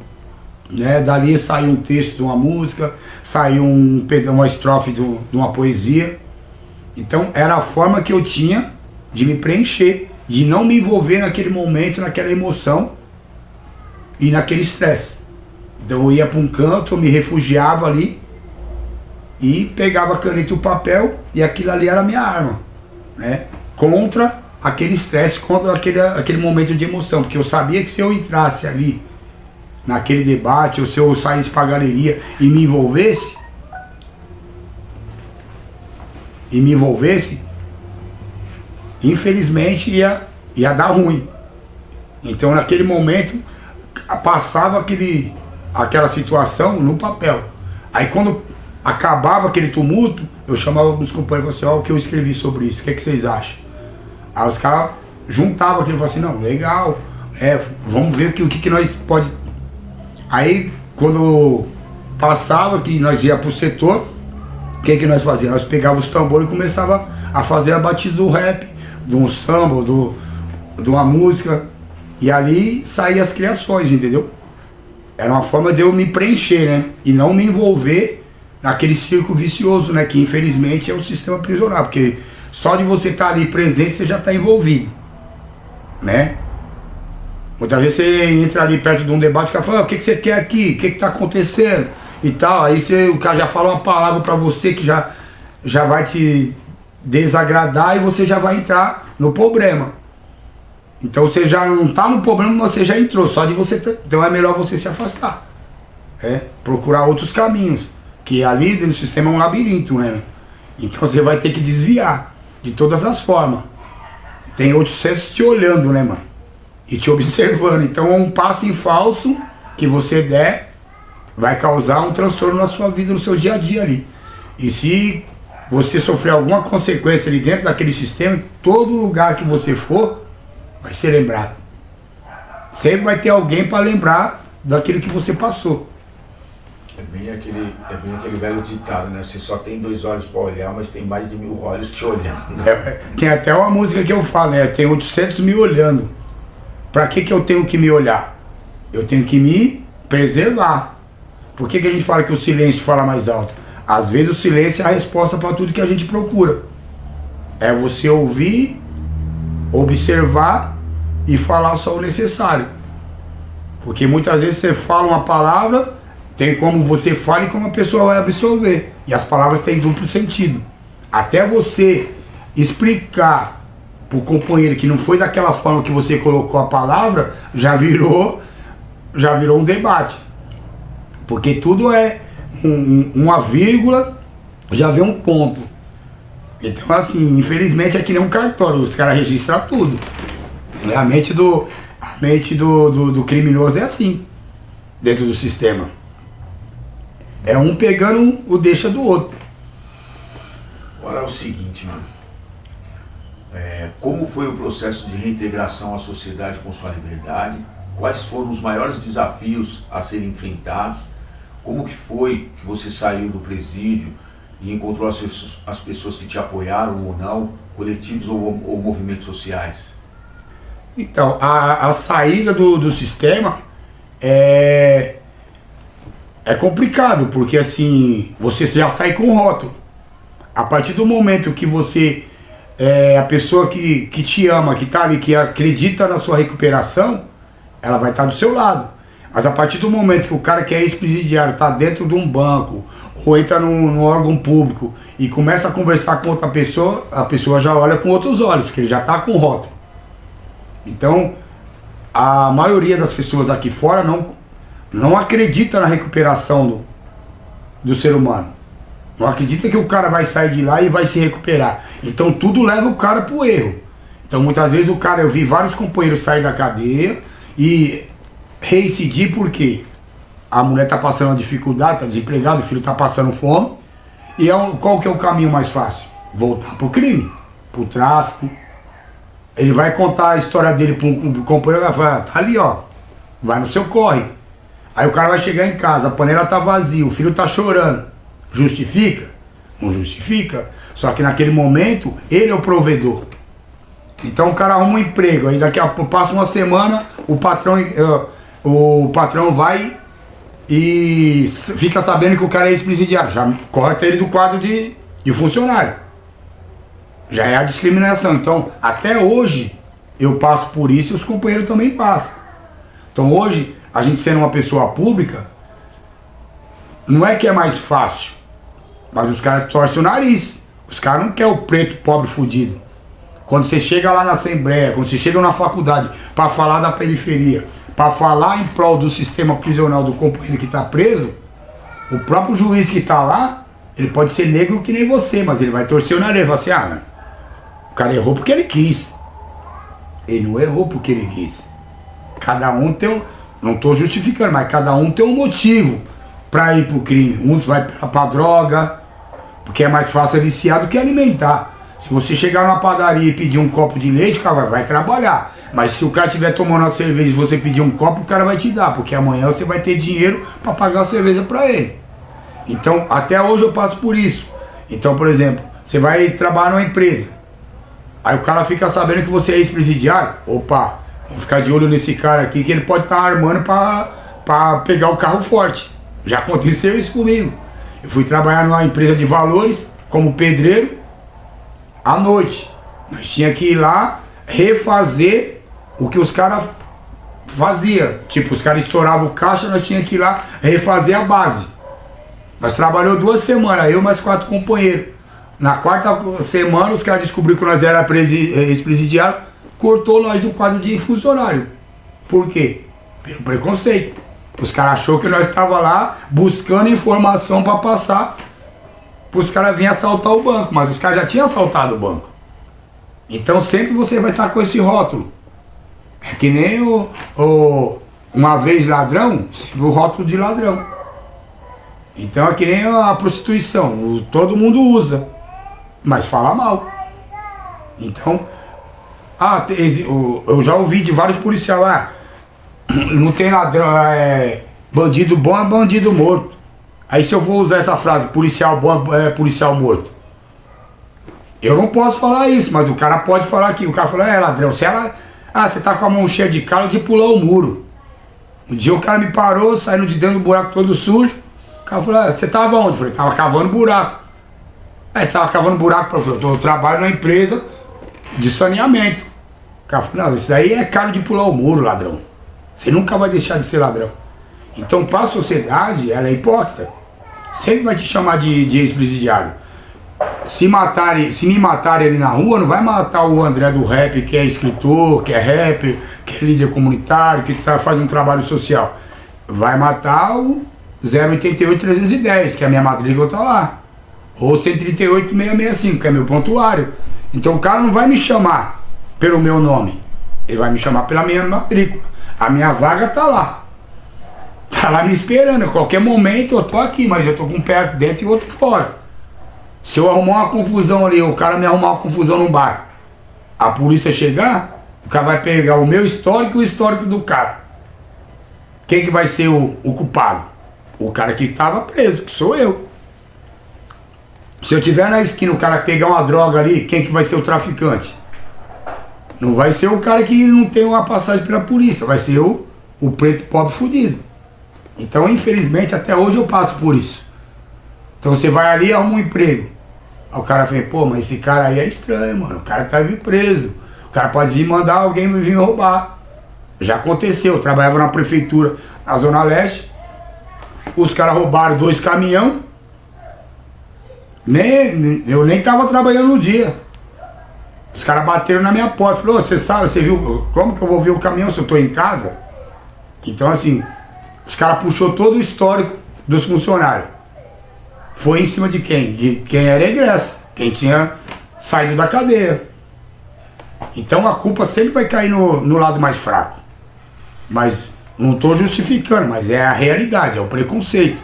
né? Dali saiu um texto de uma música, saiu uma estrofe de uma poesia. Então, era a forma que eu tinha de me preencher, de não me envolver naquele momento, naquela emoção e naquele estresse. Então eu ia para um canto, eu me refugiava ali e pegava a caneta e o papel, e aquilo ali era a minha arma, né? Contra aquele estresse, contra aquele momento de emoção, porque eu sabia que se eu entrasse ali naquele debate, ou se eu saísse para a galeria e me envolvesse, infelizmente ia dar ruim. Então naquele momento passava aquela situação no papel. Aí quando acabava aquele tumulto, eu chamava os companheiros e falava assim: ó, o que eu escrevi sobre isso, o que, é que vocês acham? Aí os caras juntavam aquilo e falavam assim: não, legal, vamos ver o que nós pode. Aí quando passava que nós ia pro setor, o que nós fazíamos? Nós pegávamos os tambores e começava a fazer a batida do rap, de um samba, de uma música, e ali saíam as criações, entendeu? Era uma forma de eu me preencher, né? E não me envolver naquele círculo vicioso, né? Que infelizmente é o sistema prisional, porque só de você estar ali presente você já está envolvido, né? Muitas vezes você entra ali perto de um debate, o cara fala: o que você quer aqui? O que está acontecendo? E tal, aí o cara já fala uma palavra para você que já vai te desagradar, e você já vai entrar no problema. Então você já não está no problema, você já entrou, só de você então é melhor você se afastar. Procurar outros caminhos, que ali dentro do sistema é um labirinto, né? Então você vai ter que desviar de todas as formas. Tem outros seres te olhando, né, mano? E te observando. Então um passo em falso que você der vai causar um transtorno na sua vida, no seu dia a dia ali. E se você sofrer alguma consequência ali dentro daquele sistema, todo lugar que você for vai ser lembrado. Sempre vai ter alguém para lembrar daquilo que você passou. É bem aquele velho ditado, né? Você só tem 2 olhos para olhar, mas tem mais de 1000 olhos te olhando. Tem até uma música que eu falo, né? Tem 800 me olhando. Para que eu tenho que me olhar? Eu tenho que me preservar. Por que a gente fala que o silêncio fala mais alto? Às vezes o silêncio é a resposta para tudo que a gente procura. É você ouvir, observar e falar só o necessário. Porque muitas vezes você fala uma palavra, tem como você fala e como a pessoa vai absorver. E as palavras têm duplo sentido. Até você explicar para o companheiro que não foi daquela forma que você colocou a palavra, já virou um debate. Porque tudo é uma vírgula, já vem um ponto. Então assim, infelizmente é que nem um cartório, os caras registram tudo. A mente do criminoso é assim, dentro do sistema. É um pegando o deixa do outro. Agora é o seguinte, mano. Como foi o processo de reintegração à sociedade com sua liberdade? Quais foram os maiores desafios a serem enfrentados? Como que foi que você saiu do presídio e encontrou as pessoas que te apoiaram ou não, coletivos ou movimentos sociais? Então, a saída do sistema é complicado, porque assim, você já sai com rótulo. A partir do momento que você, a pessoa que te ama, que está ali, que acredita na sua recuperação, ela vai estar do seu lado. Mas a partir do momento que o cara que é ex-presidiário está dentro de um banco, ou entra num órgão público e começa a conversar com outra pessoa, a pessoa já olha com outros olhos, porque ele já está com rótulo. Então, a maioria das pessoas aqui fora não acredita na recuperação do ser humano. Não acredita que o cara vai sair de lá e vai se recuperar. Então tudo leva o cara pro erro. Então muitas vezes eu vi vários companheiros sair da cadeia e reincidir porque a mulher tá passando uma dificuldade, tá desempregado, o filho tá passando fome. E qual que é o caminho mais fácil? Voltar pro crime, pro tráfico. Ele vai contar a história dele para um companheiro e vai falar, tá ali ó, vai no seu corre. Aí o cara vai chegar em casa, a panela tá vazia, o filho tá chorando. Justifica? Não justifica. Só que naquele momento, ele é o provedor. Então o cara arruma um emprego, aí daqui a pouco passa uma semana, o patrão vai e fica sabendo que o cara é ex-presidiário. Já corta ele do quadro de funcionário. Já é a discriminação. Então, até hoje, eu passo por isso e os companheiros também passam. Então hoje, a gente sendo uma pessoa pública, não é que é mais fácil, mas os caras torcem o nariz. Os caras não querem o preto pobre fudido. Quando você chega lá na Assembleia, quando você chega na faculdade para falar da periferia, para falar em prol do sistema prisional do companheiro que está preso, o próprio juiz que está lá, ele pode ser negro que nem você, mas ele vai torcer o nariz e falar assim, o cara errou porque ele quis. Ele não errou porque ele quis. Cada um tem não estou justificando, mas cada um tem um motivo para ir pro crime. Uns vai pra droga, porque é mais fácil aliciar do que alimentar. Se você chegar numa padaria e pedir um copo de leite, o cara vai trabalhar. Mas se o cara estiver tomando uma cerveja e você pedir um copo, o cara vai te dar, porque amanhã você vai ter dinheiro para pagar a cerveja para ele. Então, até hoje eu passo por isso. Então, por exemplo, você vai trabalhar numa empresa. Aí o cara fica sabendo que você é ex-presidiário. Opa, vou ficar de olho nesse cara aqui que ele pode estar armando para pegar o carro forte. Já aconteceu isso comigo. Eu fui trabalhar numa empresa de valores como pedreiro à noite. Nós tínhamos que ir lá refazer o que os caras faziam. Tipo, os caras estouravam o caixa, nós tínhamos que ir lá refazer a base. Nós trabalhamos 2 semanas, eu mais 4 companheiros. Na quarta semana, os caras descobriram que nós era ex-presidiário, cortou nós do quadro de funcionário. Por quê? Pelo preconceito. Os caras achou que nós estava lá buscando informação para passar para os caras virem assaltar o banco, mas os caras já tinham assaltado o banco. Então sempre você vai estar com esse rótulo. É que nem uma vez ladrão, sempre o rótulo de ladrão. Então é que nem a prostituição, todo mundo usa, mas fala mal. Então, eu já ouvi de vários policiais, não tem ladrão, bandido bom é bandido morto. Aí se eu vou usar essa frase, policial bom é policial morto, eu não posso falar isso, mas o cara pode falar aqui. O cara fala, ladrão, você tá com a mão cheia de calo de pular o muro. Um dia o cara me parou, saindo de dentro do buraco todo sujo. O cara falou, você tava onde? Eu falei, tava cavando buraco. Aí você tava cavando buraco? Eu falei, eu trabalho na empresa de saneamento. O cara falou, não, isso daí é caro de pular o muro, ladrão. Você nunca vai deixar de ser ladrão. Então, para a sociedade, ela é hipócrita. Sempre vai te chamar de ex-presidiário. Se me matarem ali na rua, não vai matar o André do rap, que é escritor, que é rapper, que é líder comunitário, que faz um trabalho social. Vai matar o 088-310, que é a minha matrícula, tá lá. Ou 138-665, que é meu prontuário. Então o cara não vai me chamar pelo meu nome. Ele vai me chamar pela minha matrícula. A minha vaga tá lá. Tá lá me esperando. A qualquer momento eu tô aqui, mas eu tô com um pé dentro e outro fora. Se eu arrumar uma confusão ali, o cara me arrumar uma confusão no bar, a polícia chegar, o cara vai pegar o meu histórico e o histórico do cara. Quem que vai ser o culpado? O cara que estava preso, que sou eu. Se eu tiver na esquina o cara pegar uma droga ali, quem que vai ser o traficante? Não vai ser o cara que não tem uma passagem pela polícia, vai ser o preto pobre fudido. Então, infelizmente, até hoje eu passo por isso. Então você vai ali e arruma um emprego. Aí o cara fala, pô, mas esse cara aí é estranho, mano. O cara tá vindo preso. O cara pode vir mandar alguém me vir roubar. Já aconteceu, eu trabalhava na prefeitura, na Zona Leste. Os caras roubaram 2 caminhões. Eu nem tava trabalhando no dia. Os caras bateram na minha porta. Falou, você sabe, você viu como que eu vou ver o caminhão se eu tô em casa? Então assim, os caras puxou todo o histórico dos funcionários. Foi em cima de quem? De quem era egresso, quem tinha saído da cadeia. Então a culpa sempre vai cair no lado mais fraco. Mas não estou justificando, mas é a realidade, é o preconceito.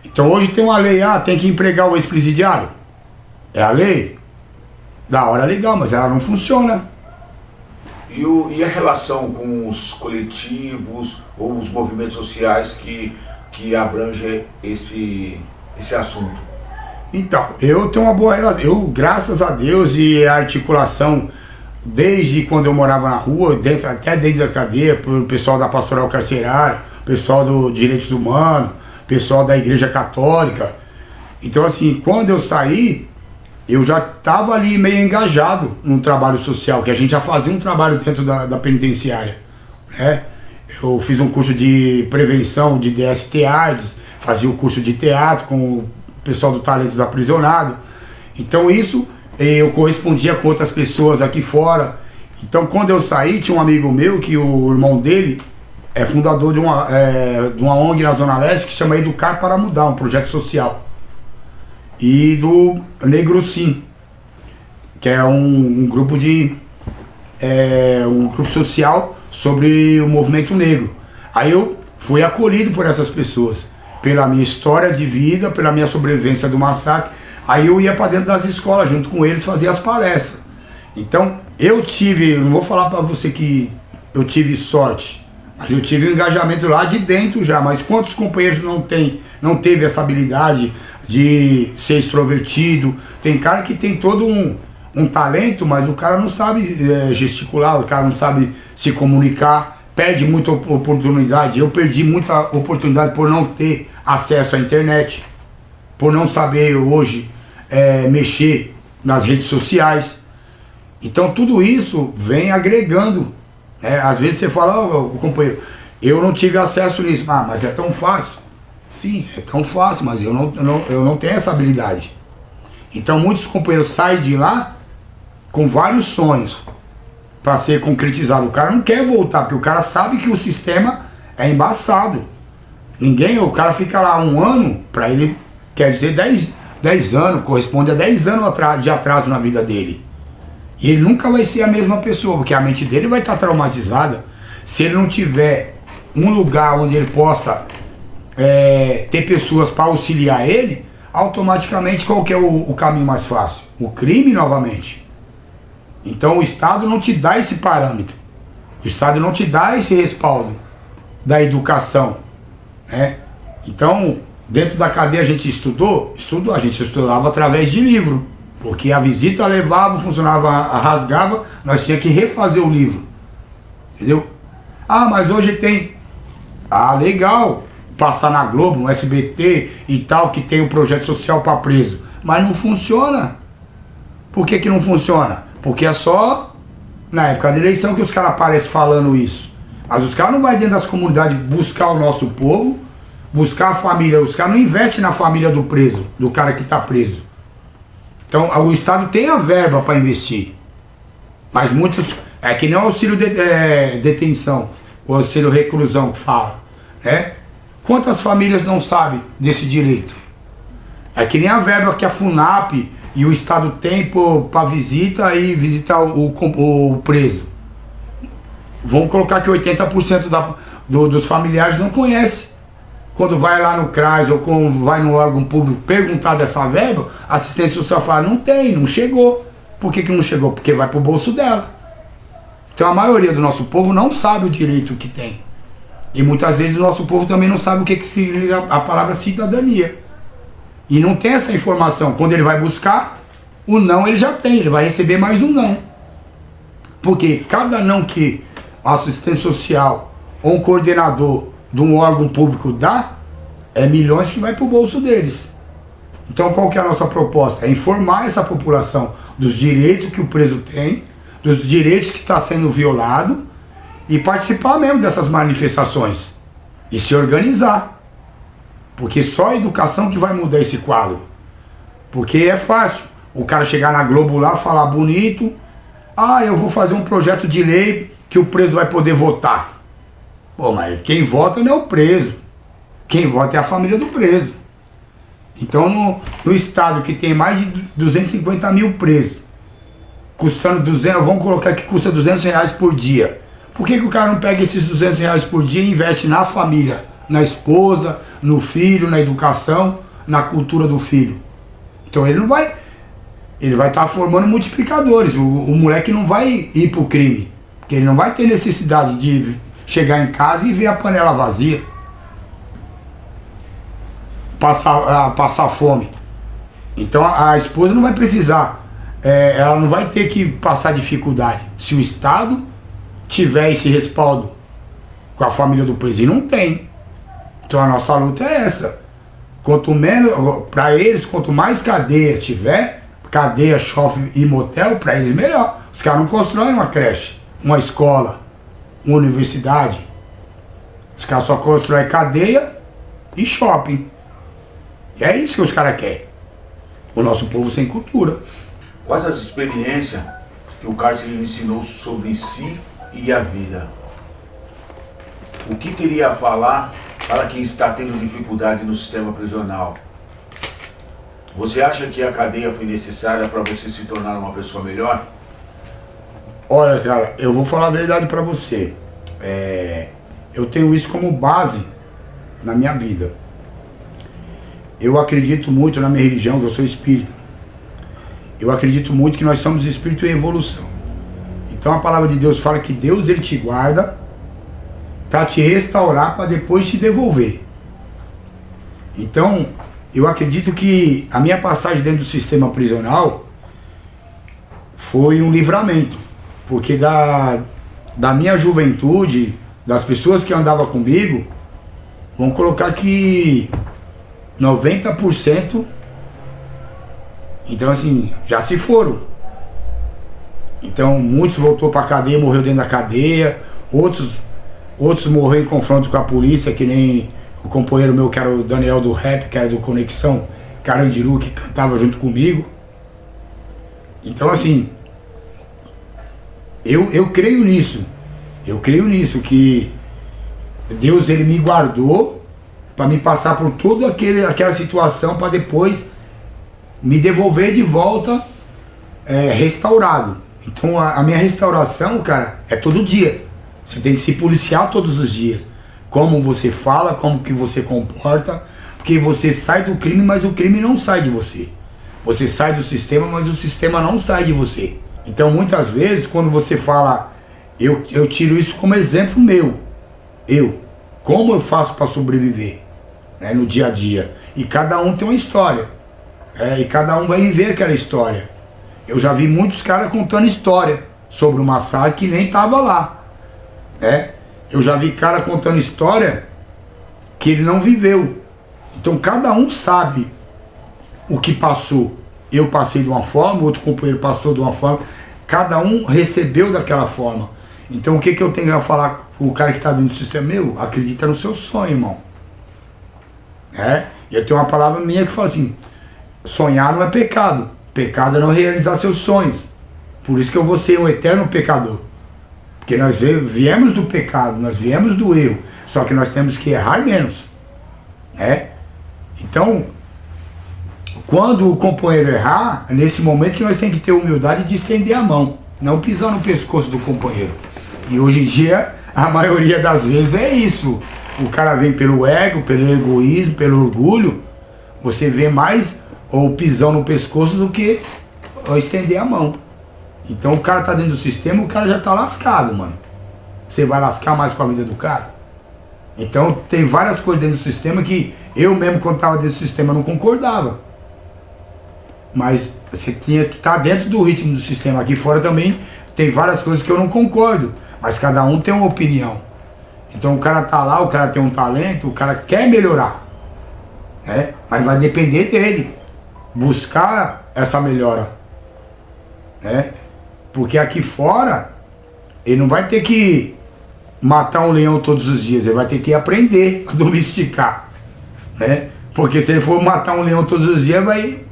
Então hoje tem uma lei, tem que empregar o ex-presidiário. É a lei? Da hora legal, mas ela não funciona. E a relação com os coletivos ou os movimentos sociais que abrangem esse assunto? Então, eu tenho uma boa relação, graças a Deus, e a articulação desde quando eu morava na rua, até dentro da cadeia, pelo pessoal da pastoral carcerária, pessoal do direitos humanos, pessoal da igreja católica. Então assim, quando eu saí, eu já estava ali meio engajado no trabalho social, que a gente já fazia um trabalho dentro da penitenciária, né? Eu fiz um curso de prevenção de DST-AIDS, fazia o curso de teatro com o pessoal do Talentos Aprisionados. Então isso eu correspondia com outras pessoas aqui fora. Então quando eu saí, tinha um amigo meu que o irmão dele é fundador de uma ONG na Zona Leste que chama Educar para Mudar, um projeto social. E do Negro Sim, que é um grupo um grupo social sobre o movimento negro. Aí eu fui acolhido por essas pessoas, pela minha história de vida, pela minha sobrevivência do massacre. Aí eu ia para dentro das escolas junto com eles, fazer as palestras. Então eu tive, não vou falar para você que eu tive sorte, mas eu tive um engajamento lá de dentro já. Mas quantos companheiros não teve essa habilidade de ser extrovertido? Tem cara que tem todo um talento, mas o cara não sabe gesticular, o cara não sabe se comunicar, perde muita oportunidade. Eu perdi muita oportunidade por não ter acesso à internet, por não saber hoje mexer nas redes sociais. Então tudo isso vem agregando. Às vezes você fala, companheiro, eu não tive acesso nisso. Mas é tão fácil. Sim, é tão fácil, mas eu não tenho essa habilidade. Então muitos companheiros saem de lá com vários sonhos para ser concretizado. O cara não quer voltar, porque o cara sabe que o sistema é embaçado. O cara fica lá um ano, para ele quer dizer 10 anos, corresponde a 10 anos de atraso na vida dele. E ele nunca vai ser a mesma pessoa, porque a mente dele vai estar traumatizada. Se ele não tiver um lugar onde ele possa ter pessoas para auxiliar ele, automaticamente qual que é o caminho mais fácil? O crime novamente. Então o Estado não te dá esse parâmetro. O Estado não te dá esse respaldo da educação, né? Então, dentro da cadeia a gente a gente estudava através de livro. Porque a visita levava, o funcionário rasgava, nós tínhamos que refazer o livro. Entendeu? Ah, mas hoje tem... Ah, legal, passar na Globo, no SBT e tal, que tem um projeto social para preso. Mas não funciona. Por que não funciona? Porque é só na época da eleição que os caras aparecem falando isso. Mas os caras não vão dentro das comunidades buscar o nosso povo, buscar a família. Os caras não investem na família do preso, do cara que está preso. Então o Estado tem a verba para investir. Mas muitos... É que nem o auxílio detenção, o auxílio reclusão que fala, né? Quantas famílias não sabem desse direito? É que nem a verba que a FUNAP e o Estado tem para visita e visitar o preso. Vamos colocar que 80% dos familiares não conhece. Quando vai lá no CRAS ou quando vai no órgão público perguntar dessa verba, a assistência social fala, não tem, não chegou. Por que não chegou? Porque vai para o bolso dela. Então a maioria do nosso povo não sabe o direito que tem. E muitas vezes o nosso povo também não sabe o que significa a palavra cidadania. E não tem essa informação. Quando ele vai buscar, o não ele já tem, ele vai receber mais um não. Porque cada não que a assistente social ou um coordenador de um órgão público dá, é milhões que vai para o bolso deles. Então qual que é a nossa proposta? É informar essa população dos direitos que o preso tem, dos direitos que está sendo violado e participar mesmo dessas manifestações e se organizar. Porque só a educação que vai mudar esse quadro. Porque é fácil o cara chegar na Globo lá, falar bonito, ah, eu vou fazer um projeto de lei que o preso vai poder votar. Pô, mas quem vota não é o preso. Quem vota é a família do preso. Então no estado que tem mais de 250 mil presos, custando 200, vamos colocar que custa R$200 por dia. Por que o cara não pega esses R$200 por dia e investe na família, na esposa, no filho, na educação, na cultura do filho? Então ele vai estar formando multiplicadores. O moleque não vai ir pro crime, porque ele não vai ter necessidade de chegar em casa e ver a panela vazia, passar fome. Então a esposa não vai precisar, ela não vai ter que passar dificuldade se o Estado tiver esse respaldo com a família do preso. E não tem. Então a nossa luta é essa. Quanto menos, para eles, quanto mais cadeia tiver, cadeia, shopping e motel, para eles melhor. Os caras não constroem uma creche, uma escola, uma universidade. Os caras só constroem cadeia e shopping. E é isso que os caras querem. O nosso povo sem cultura. Quais as experiências que o cárcere lhe ensinou sobre si e a vida? O que teria a falar para quem está tendo dificuldade no sistema prisional? Você acha que a cadeia foi necessária para você se tornar uma pessoa melhor? Olha, cara, eu vou falar a verdade para você. Eu tenho isso como base na minha vida. Eu acredito muito na minha religião, que eu sou espírita. Eu acredito muito que nós somos espírito em evolução. Então a palavra de Deus fala que Deus ele te guarda para te restaurar, para depois te devolver. Então eu acredito que a minha passagem dentro do sistema prisional foi um livramento. Porque da minha juventude, das pessoas que andavam comigo, vamos colocar que 90%, então assim, já se foram. Então muitos voltou para a cadeia, morreu dentro da cadeia, outros morreram em confronto com a polícia, que nem o companheiro meu que era o Daniel do Rap, que era do Conexão Carandiru, que cantava junto comigo. Então assim, eu creio nisso. Eu creio nisso, que Deus ele me guardou para me passar por toda aquela situação para depois me devolver de volta restaurado. Então a minha restauração, cara, é todo dia. Você tem que se policiar todos os dias. Como você fala, como que você comporta, porque você sai do crime, mas o crime não sai de você. Você sai do sistema, mas o sistema não sai de você. Então muitas vezes quando você fala, eu tiro isso como exemplo meu. Como eu faço para sobreviver, né, no dia a dia. E cada um tem uma história. E cada um vai viver aquela história. Eu já vi muitos caras contando história sobre o massacre que nem tava lá. Eu já vi cara contando história que ele não viveu. Então cada um sabe o que passou. Eu passei de uma forma, outro companheiro passou de uma forma. Cada um recebeu daquela forma. Então o que eu tenho a falar com o cara que está dentro do sistema? Meu, acredita no seu sonho, irmão. E eu tenho uma palavra minha que fala assim: sonhar não é pecado. Pecado é não realizar seus sonhos. Por isso que eu vou ser um eterno pecador. Porque nós viemos do pecado, nós viemos do erro. Só que nós temos que errar menos. Então, quando o companheiro errar, é nesse momento que nós temos que ter humildade de estender a mão. Não pisar no pescoço do companheiro. E hoje em dia, a maioria das vezes é isso. O cara vem pelo ego, pelo egoísmo, pelo orgulho. Você vê mais o pisão no pescoço do que estender a mão. Então o cara tá dentro do sistema, o cara já tá lascado, mano. Você vai lascar mais com a vida do cara? Então tem várias coisas dentro do sistema que eu mesmo, quando tava dentro do sistema, não concordava. Mas você tinha que estar dentro do ritmo do sistema. Aqui fora também tem várias coisas que eu não concordo. Mas cada um tem uma opinião. Então o cara tá lá, o cara tem um talento, o cara quer melhorar. Mas vai depender dele buscar essa melhora. Porque aqui fora ele não vai ter que matar um leão todos os dias. Ele vai ter que aprender a domesticar. Porque se ele for matar um leão todos os dias,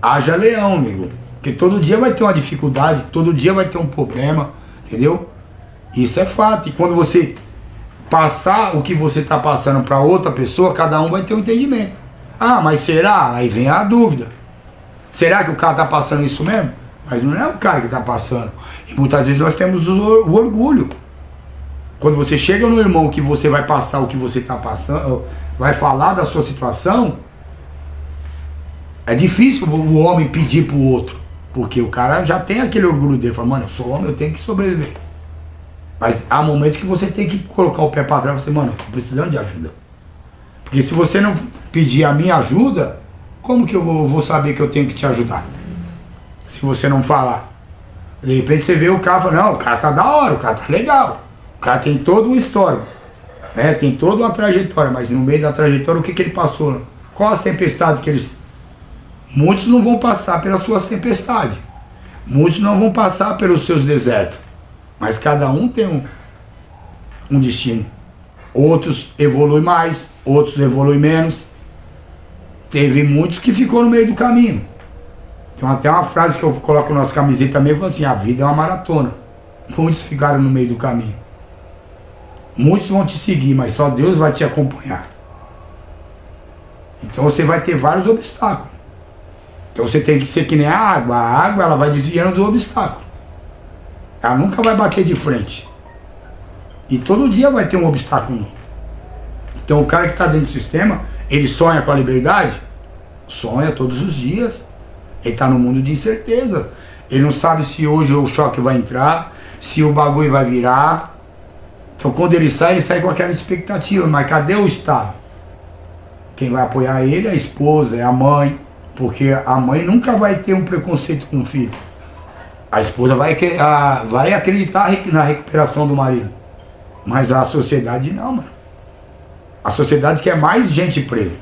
haja leão, amigo. Porque todo dia vai ter uma dificuldade, todo dia vai ter um problema, entendeu? Isso é fato. E quando você passar o que você está passando para outra pessoa, cada um vai ter um entendimento. Ah, mas será? Aí vem a dúvida. Será que o cara está passando isso mesmo? Mas não é o cara que está passando. E muitas vezes nós temos o orgulho. Quando você chega no irmão que você vai passar o que você está passando, vai falar da sua situação, é difícil o homem pedir pro outro. Porque o cara já tem aquele orgulho dele. Fala, mano, eu sou homem, eu tenho que sobreviver. Mas há momentos que você tem que colocar o pé para trás e falar, mano, eu tô precisando de ajuda. Porque se você não pedir a minha ajuda, como que eu vou saber que eu tenho que te ajudar? Se você não falar. De repente você vê o cara e fala, não, o cara tá da hora, o cara tá legal. O cara tem todo um histórico. Tem toda uma trajetória, mas no meio da trajetória o que ele passou? Qual as tempestades que eles... Muitos não vão passar pelas suas tempestades. Muitos não vão passar pelos seus desertos. Mas cada um tem um destino. Outros evoluem mais, outros evoluem menos. Teve muitos que ficou no meio do caminho. Tem até uma frase que eu coloco na nossa camiseta também, que fala assim, a vida é uma maratona. Muitos ficaram no meio do caminho. Muitos vão te seguir, mas só Deus vai te acompanhar. Então você vai ter vários obstáculos. Então você tem que ser que nem a água. A água ela vai desviando do obstáculo. Ela nunca vai bater de frente. E todo dia vai ter um obstáculo. Então o cara que está dentro do sistema, ele sonha com a liberdade? Sonha todos os dias. Ele está no mundo de incerteza. Ele não sabe se hoje o choque vai entrar, se o bagulho vai virar. Então quando ele sai com aquela expectativa. Mas cadê o Estado? Quem vai apoiar ele é a esposa, é a mãe. Porque a mãe nunca vai ter um preconceito com o filho. A esposa vai acreditar na recuperação do marido. Mas a sociedade não, mano. A sociedade quer mais gente presa.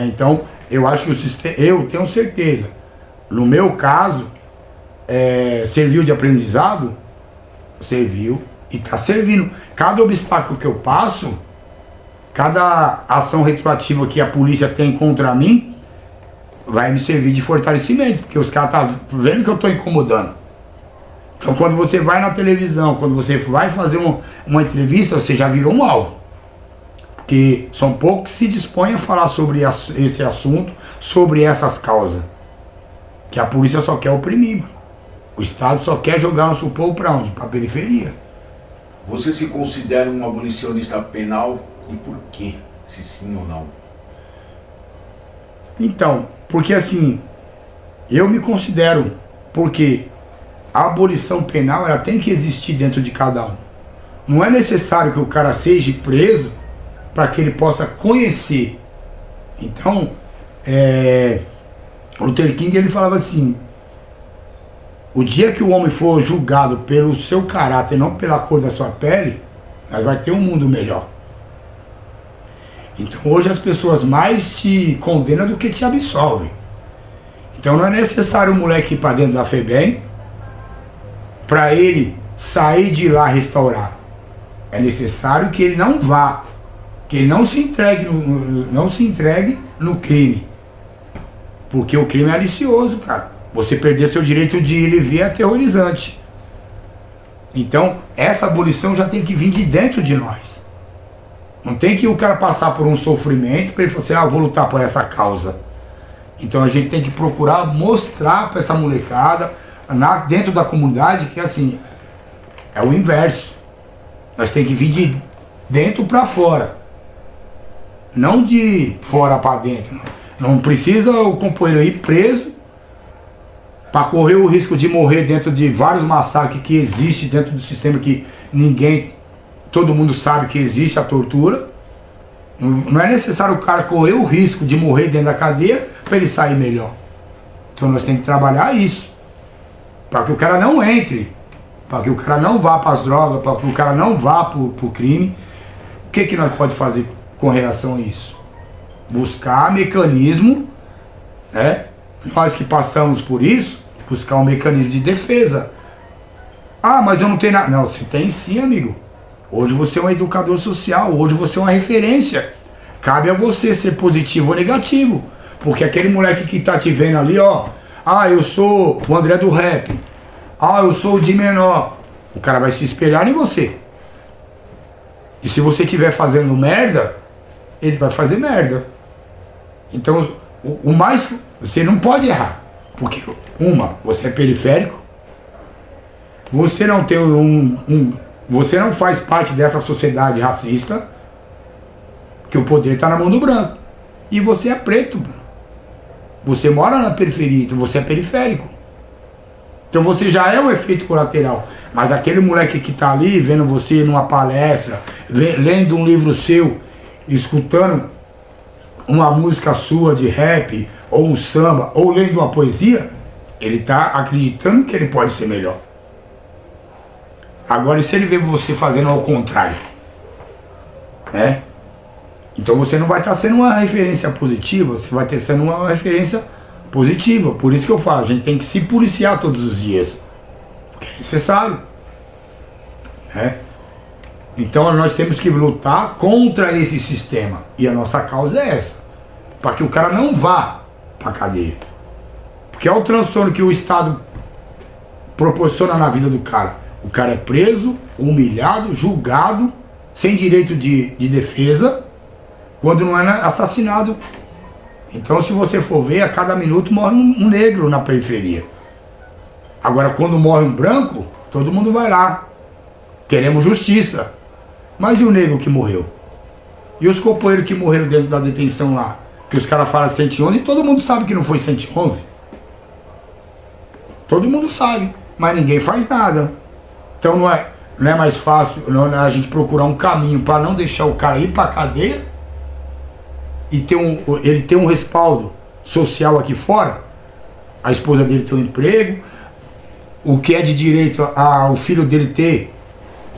Então, eu acho que o sistema... Eu tenho certeza. No meu caso, serviu de aprendizado? Serviu. E está servindo. Cada obstáculo que eu passo, cada ação retroativa que a polícia tem contra mim, vai me servir de fortalecimento, porque os caras tá vendo que eu estou incomodando. Então quando você vai na televisão, quando você vai fazer uma entrevista, você já virou um alvo. Porque são poucos que se dispõem a falar sobre esse assunto, sobre essas causas. Que a polícia só quer oprimir, mano. O Estado só quer jogar nosso povo para onde? Para a periferia. Você se considera um abolicionista penal e por quê? Se sim ou não? Então, porque assim, eu me considero, porque a abolição penal ela tem que existir dentro de cada um. Não é necessário que o cara seja preso para que ele possa conhecer. Então, Luther King ele falava assim: o dia que o homem for julgado pelo seu caráter, não pela cor da sua pele, nós vai ter um mundo melhor. Então hoje as pessoas mais te condenam do que te absolvem. Então não é necessário o moleque ir para dentro da FEBEM para ele sair de lá restaurado. É necessário que ele não vá, que ele não se entregue no crime. Porque o crime é alicioso, cara. Você perder seu direito de ir e vir é aterrorizante. Então, essa abolição já tem que vir de dentro de nós. Não tem que o cara passar por um sofrimento para ele falar assim, eu vou lutar por essa causa. Então a gente tem que procurar mostrar para essa molecada, dentro da comunidade, que assim, é o inverso. Nós temos que vir de dentro para fora. Não de fora para dentro. Não precisa o companheiro ir preso para correr o risco de morrer dentro de vários massacres que existem dentro do sistema que todo mundo sabe que existe a tortura. Não é necessário o cara correr o risco de morrer dentro da cadeia para ele sair melhor. Então nós temos que trabalhar isso. Para que o cara não entre, para que o cara não vá para as drogas, para que o cara não vá para o crime. O que nós podemos fazer com relação a isso? Buscar mecanismo, né? Nós que passamos por isso, buscar um mecanismo de defesa. Ah, mas eu não tenho nada. Não, você tem sim, amigo. Hoje você é um educador social, hoje você é uma referência. Cabe a você ser positivo ou negativo. Porque aquele moleque que tá te vendo ali, ó, eu sou o André do rap. Eu sou o de menor. O cara vai se espelhar em você. E se você estiver fazendo merda, ele vai fazer merda. Então, o mais... Você não pode errar. Porque, você é periférico. Você não tem você não faz parte dessa sociedade racista, que o poder está na mão do branco. E você é preto. Você mora na periferia, então você é periférico. Então você já é um efeito colateral. Mas aquele moleque que está ali, vendo você numa palestra, lendo um livro seu, escutando uma música sua de rap, ou um samba, ou lendo uma poesia, ele está acreditando que ele pode ser melhor. Agora, e se ele vê você fazendo ao contrário? Né? Então você não vai estar sendo uma referência positiva, você vai estar sendo uma referência positiva. Por isso que eu falo, a gente tem que se policiar todos os dias. Porque é necessário. Né? Então nós temos que lutar contra esse sistema. E a nossa causa é essa. Para que o cara não vá para a cadeia. Porque é o transtorno que o Estado proporciona na vida do cara. O cara é preso, humilhado, julgado, sem direito de defesa, quando não é assassinado. Então, se você for ver, a cada minuto morre um negro na periferia. Agora, quando morre um branco, todo mundo vai lá. Queremos justiça. Mas e o negro que morreu? E os companheiros que morreram dentro da detenção lá? Que os caras falam 111 e todo mundo sabe que não foi 111. Todo mundo sabe, mas ninguém faz nada. Então não é mais fácil a gente procurar um caminho para não deixar o cara ir para a cadeia e ele ter um respaldo social aqui fora, a esposa dele ter um emprego, o que é de direito ao filho dele ter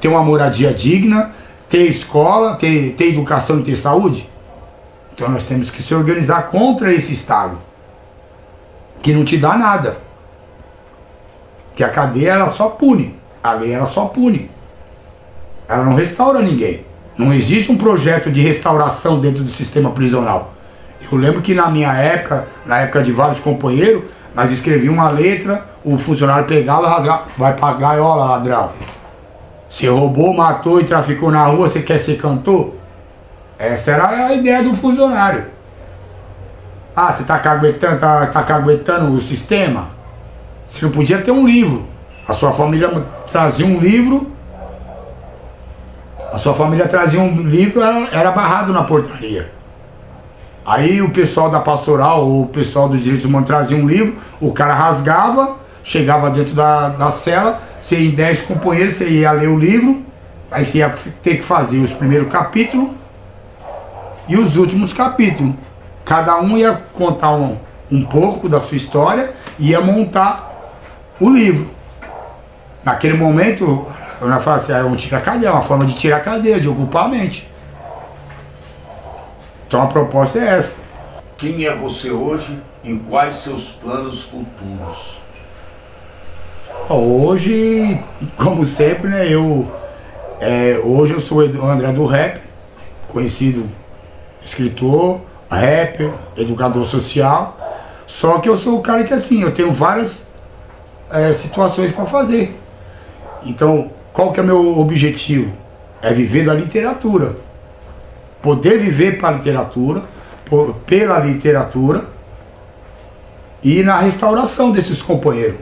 uma moradia digna, ter escola, ter educação e ter saúde. Então nós temos que se organizar contra esse Estado, que não te dá nada. Que a cadeia ela só pune. A lei ela só pune. Ela não restaura ninguém. Não existe um projeto de restauração dentro do sistema prisional. Eu lembro que na minha época, na época de vários companheiros, nós escrevíamos uma letra, o funcionário pegava e rasgava, vai pra gaiola, ladrão. Você roubou, matou e traficou na rua, você quer ser cantor? Essa era a ideia do funcionário. Ah, você tá caguetando o sistema? Você não podia ter um livro. A sua família trazia um livro, era barrado na portaria. Aí o pessoal da pastoral, ou o pessoal do direitos humanos trazia um livro, o cara rasgava, chegava dentro da cela, você em 10 companheiros, você ia ler o livro, aí você ia ter que fazer os primeiros capítulos e os últimos capítulos. Cada um ia contar um pouco da sua história e ia montar o livro. Naquele momento, eu não falo assim, é um tira-cadeia, uma forma de tirar a cadeia, de ocupar a mente. Então a proposta é essa. Quem é você hoje e quais seus planos futuros? Hoje, como sempre, né, hoje eu sou o André do Rap, conhecido escritor, rapper, educador social, só que eu sou o cara que assim, eu tenho várias situações para fazer. Então, qual que é o meu objetivo? É viver da literatura. Poder viver para a literatura, pela literatura e na restauração desses companheiros.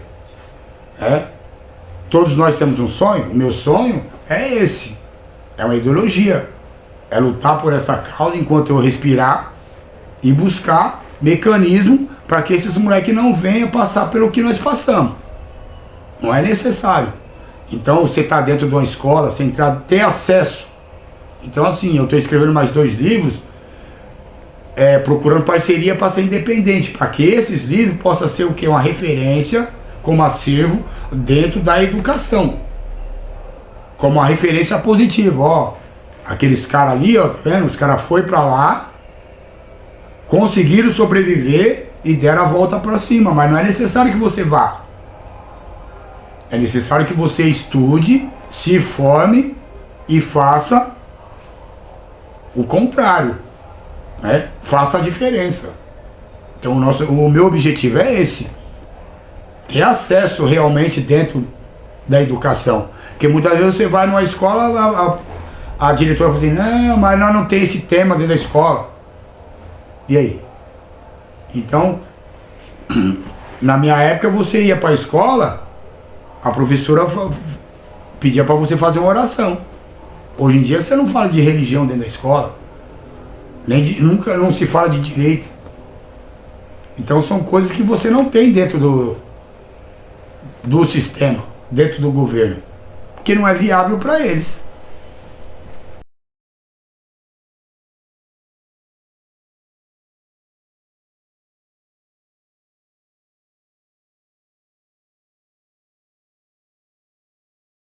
Todos nós temos um sonho. O meu sonho é esse. É uma ideologia. É lutar por essa causa enquanto eu respirar e buscar mecanismo para que esses moleques não venham passar pelo que nós passamos. Não é necessário. Então você está dentro de uma escola, você entrar, ter acesso. Então assim, eu estou escrevendo mais 2 livros, procurando parceria para ser independente, para que esses livros possam ser o quê? Uma referência como acervo dentro da educação. Como uma referência positiva, ó. Aqueles caras ali, ó, tá vendo? Os caras foram para lá, conseguiram sobreviver e deram a volta para cima, mas não é necessário que você vá. É necessário que você estude, se forme e faça o contrário, né? Faça a diferença. Então o meu objetivo é esse. Ter acesso realmente dentro da educação. Porque muitas vezes você vai numa escola, a diretora fala assim, não, mas nós não tem esse tema dentro da escola. E aí? Então, na minha época você ia para a escola, a professora pedia para você fazer uma oração. Hoje em dia você não fala de religião dentro da escola. Nunca não se fala de direito. Então são coisas que você não tem dentro do sistema, dentro do governo. Que não é viável para eles.